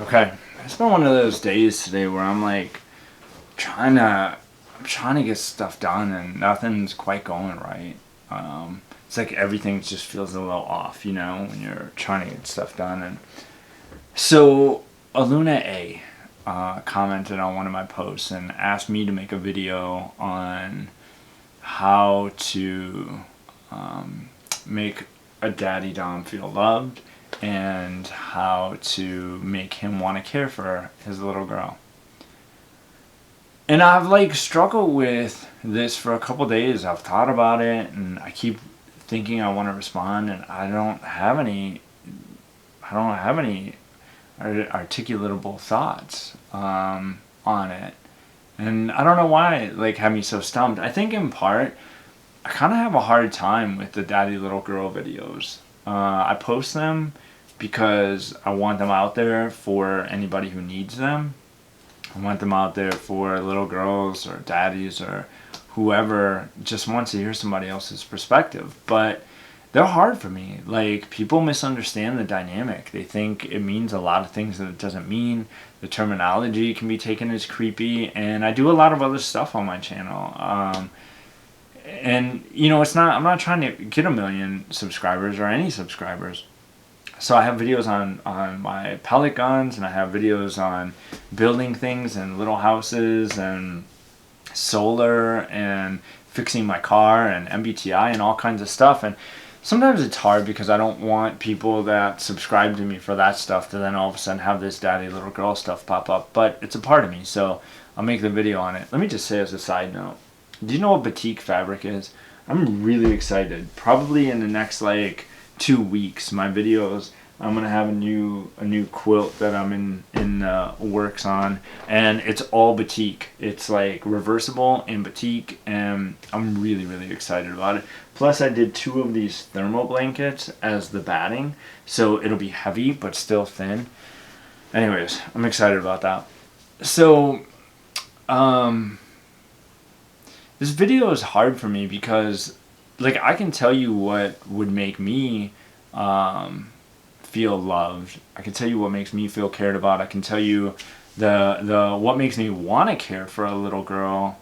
Okay, it's been one of those days today where I'm like trying to, I'm trying to get stuff done and nothing's quite going right. It's like everything just feels a little off, when you're trying to get stuff done. And so Aluna A commented on one of my posts and asked me to make a video on how to make a daddy dom feel loved and how to make him want to care for his little girl. And I've like struggled with this for a couple days. I've thought about it and I keep thinking I want to respond and I don't have any articulatable thoughts on it. And I don't know why it like had me so stumped. I think in part I kind of have a hard time with the daddy little girl videos. I post them because I want them out there for anybody who needs them. I want them out there for little girls or daddies or whoever just wants to hear somebody else's perspective. But they're hard for me. Like, people misunderstand the dynamic. They think it means a lot of things that it doesn't mean. The terminology can be taken as creepy. And I do a lot of other stuff on my channel. And I'm not trying to get 1 million subscribers or any subscribers. So I have videos on my pellet guns, and I have videos on building things and little houses and solar and fixing my car and MBTI and all kinds of stuff. And sometimes it's hard because I don't want people that subscribe to me for that stuff to then all of a sudden have this daddy little girl stuff pop up. But it's a part of me, so I'll make the video on it. Let me just say as a side note, do you know what batik fabric is? I'm really excited. Probably in the next like 2 weeks, my videos, I'm gonna have a new quilt that I'm in works on, and it's all batik. It's like reversible and batik, and I'm really excited about it. Plus, I did 2 of these thermal blankets as the batting, so it'll be heavy but still thin. Anyways, I'm excited about that. So, this video is hard for me because, like, I can tell you what would make me feel loved. I can tell you what makes me feel cared about. I can tell you the what makes me want to care for a little girl.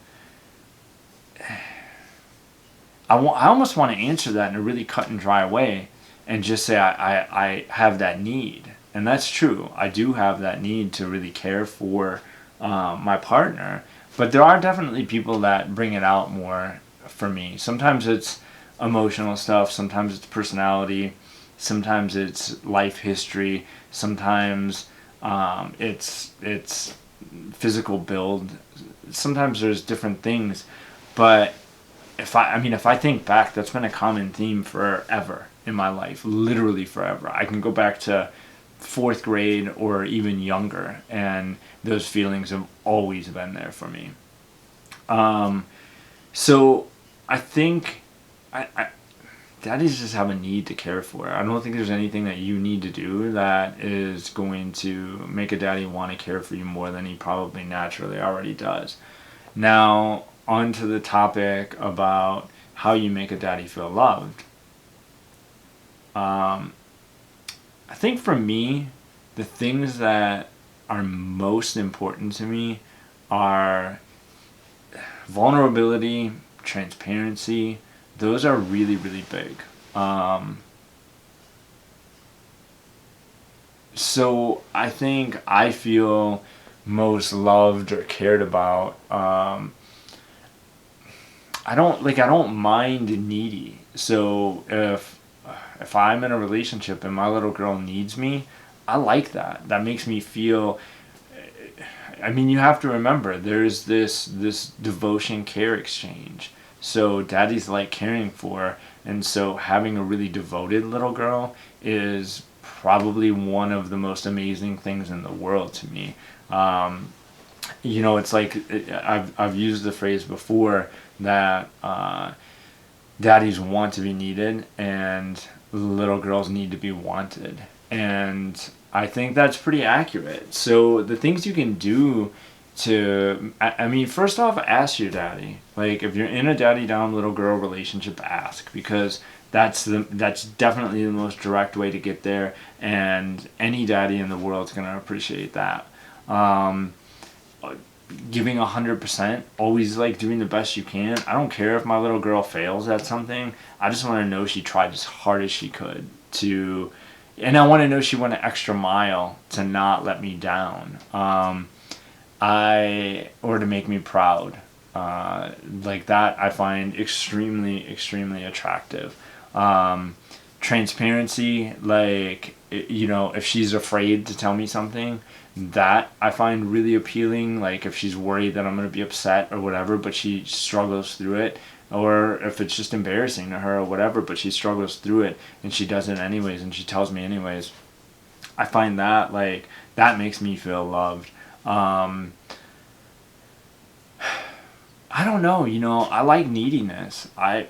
I almost want to answer that in a really cut and dry way and just say I have that need. And that's true. I do have that need to really care for my partner. But there are definitely people that bring it out more for me. Sometimes it's emotional stuff. Sometimes it's personality. Sometimes it's life history. Sometimes it's physical build. Sometimes there's different things. But if I think back, that's been a common theme forever in my life. Literally forever. I can go back to 4th grade or even younger, and those feelings have always been there for me. So I think daddies just have a need to care for. I don't think there's anything that you need to do that is going to make a daddy want to care for you more than he probably naturally already does. Now, on to the topic about how you make a daddy feel loved. I think for me, the things that are most important to me are vulnerability, transparency. Those are really big. So I think I feel most loved or cared about. I don't mind needy. So if I'm in a relationship and my little girl needs me, I like that. That makes me feel. You have to remember, there's this devotion care exchange. So daddy's like caring for, and so having a really devoted little girl is probably one of the most amazing things in the world to me. It's like I've used the phrase before that daddies want to be needed and little girls need to be wanted. And I think that's pretty accurate. So the things you can do to, first off, ask your daddy. Like, if you're in a daddy-dom little girl relationship, ask. Because that's definitely the most direct way to get there, and any daddy in the world is gonna appreciate that. Um, Giving 100%, always like doing the best you can. I don't care if my little girl fails at something. I just want to know she tried as hard as she could to, and I want to know she went an extra mile to not let me down. Or to make me proud. Like that, I find extremely, extremely attractive. Transparency, like, if she's afraid to tell me something, that I find really appealing. Like if she's worried that I'm going to be upset or whatever, but she struggles through it, or if it's just embarrassing to her or whatever, but she struggles through it and she does it anyways and she tells me anyways. I find that, like, that makes me feel loved. Um, I don't know, I like neediness. I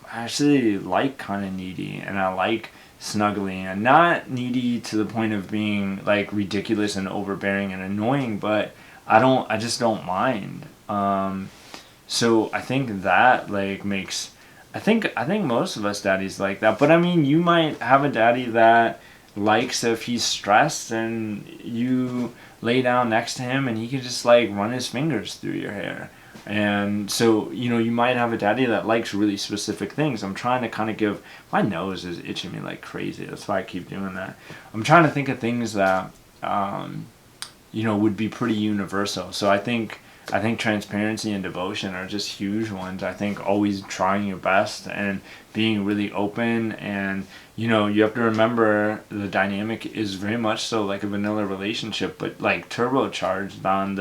actually like kind of needy, and I like snuggling, and not needy to the point of being like ridiculous and overbearing and annoying, but I just don't mind. So I think that like makes, I think most of us daddies like that. But I mean, you might have a daddy that likes if he's stressed and you lay down next to him and he can just like run his fingers through your hair. And so, you might have a daddy that likes really specific things. I'm trying to kind of give, my nose is itching me like crazy. That's why I keep doing that. I'm trying to think of things that, would be pretty universal. So I think transparency and devotion are just huge ones. I think always trying your best and being really open, and you have to remember the dynamic is very much so like a vanilla relationship, but like turbocharged on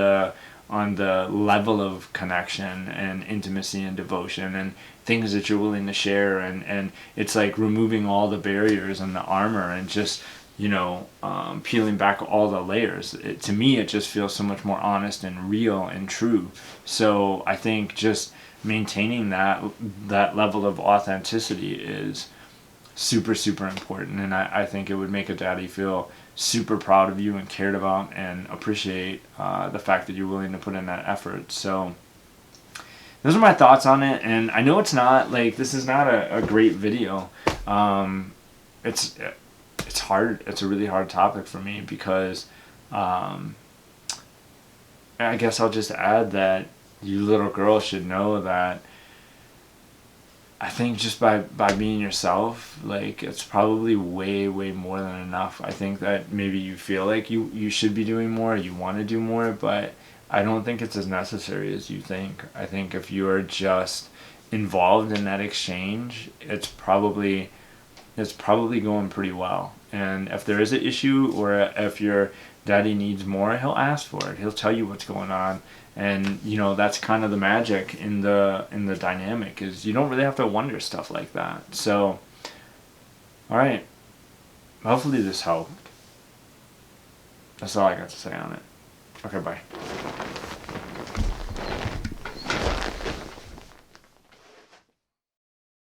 the level of connection and intimacy and devotion and things that you're willing to share, and it's like removing all the barriers and the armor and just peeling back all the layers. To me, it just feels so much more honest and real and true. So I think just maintaining that level of authenticity is super, super important, and I think it would make a daddy feel super proud of you and cared about and appreciate the fact that you're willing to put in that effort. So those are my thoughts on it, and I know this is not a great video. It's hard. It's a really hard topic for me because I guess I'll just add that you little girl should know that I think just by being yourself, like, it's probably way, way more than enough. I think that maybe you feel like you should be doing more, you want to do more, but I don't think it's as necessary as you think. I think if you are just involved in that exchange, it's probably going pretty well. And if there is an issue, or if your daddy needs more, he'll ask for it. He'll tell you what's going on. And that's kind of the magic in the dynamic, is you don't really have to wonder stuff like that. So, all right, hopefully this helped. That's all I got to say on it. Okay, bye.